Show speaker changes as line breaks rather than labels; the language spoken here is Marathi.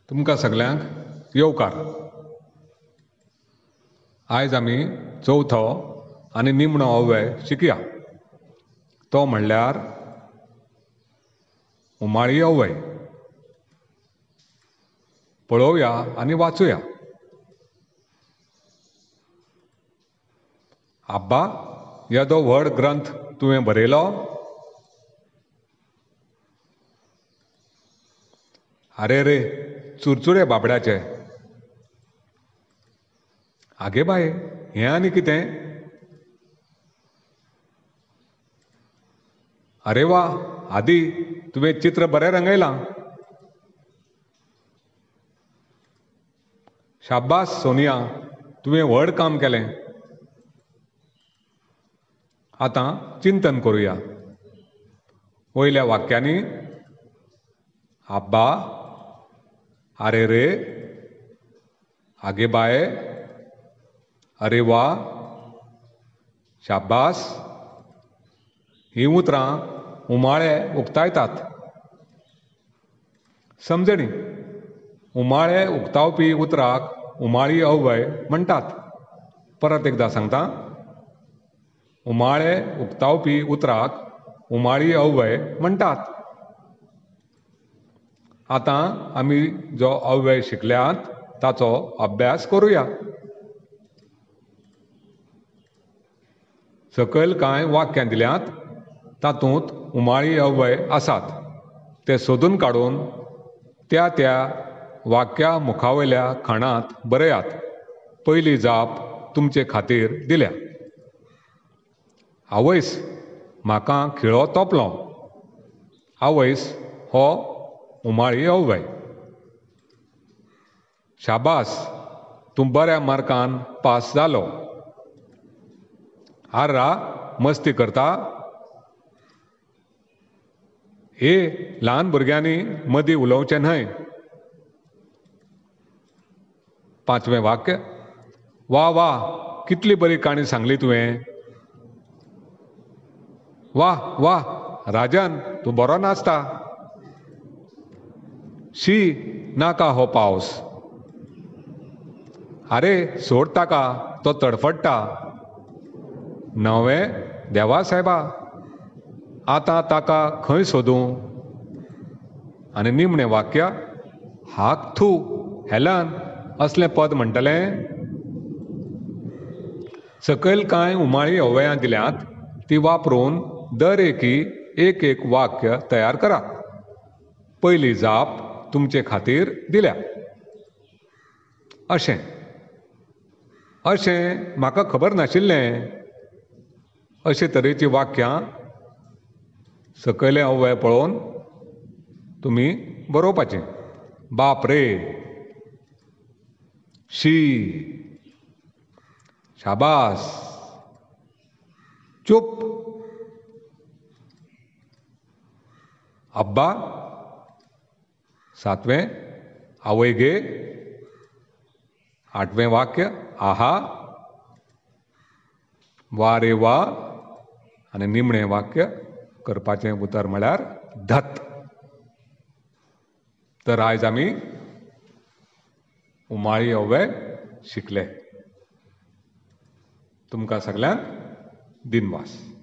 तुमकां सगल्यांक येवकार. आयज आमी चवथो आनी निमणो अव्यय शिकया. तो म्हणल्यार उमाळी अव्यय. पळोवया आनी वाचुया. आब्बा, येदो व्हड ग्रंथ तुवें बरयलो? आरे रे, चुरचुरे बाबड्याचे. आगे बाये, हें आनी कितें? अरे वा, आदी तुवें चित्र बरें रंगयलां. शाब्बास सोनिया, तुवें व्हड काम केलें. आतां चिंतन करुया. वयल्या वाक्यांनी आब्बा, आरे रे, आगे बाये, अरे वा, शाब्बास हीं उतरां उमाळे उक्तायतात. समजणी. उमाळे उक्तावपी उतराक उमाळी अव्यय म्हणटात. परत एकदां सांगता. उमाळे उक्तावपी उतराक उमाळी अव्यय म्हणटात. आतां आमी जो अव्यय शिकल्यात ताचो अभ्यास करुया. सकयल कांय वाक्यां दिल्यात. तातूंत उमाळी अव्यय आसात. ते सोदून काडून त्या त्या वाक्या मुखावयल्या खाणांत बरयात. पयली जाप तुमचे खातीर दिल्या. आवयस, म्हाका खिळो तोपलो. आवयस हो उमाळी अव्यय. शाबास, तूं बऱ्या मार्कान पास जालो. आर्रा, मस्ती करता? हे ल्हान भुरग्यांनी मदीं उलोवचें न्हय. पांचवें वाक्य. वा वा, कितली बरी काणी सांगली तुवें. वा वा, राजन, तूं बरो नाचता. शी, नाका हो पावस. आरे, सोड ताका, तो तडफडटा. न्हवे, देवा सायबा, आतां ताका खंय सोदूं. आनी निमणें वाक्य. हाक थू, हेलन, असलें पद म्हणटलें. सकयल कांय उमाळी अव्ययां दिल्यात. ती वापरून दर एकी एक एक वाक्य तयार करा. पयली जाप तुमचे खातीर दिल्या. अशें म्हाका खबर नाशिल्लें. अशे तरेची वाक्यां सकयले अव्यय पळोवन तुमी बरोवपाचें. बाप रे, शी, शाबास, चूप, अब्बा. सातवें, आवय गे. आठवें वाक्य. आहा, वा रे वा. आनी निमणें वाक्य करपाचें उतर म्हळ्यार धत. तर आयज आमी उमाळी अव्यय शिकले. तुमकां सगल्यांक दिनवास.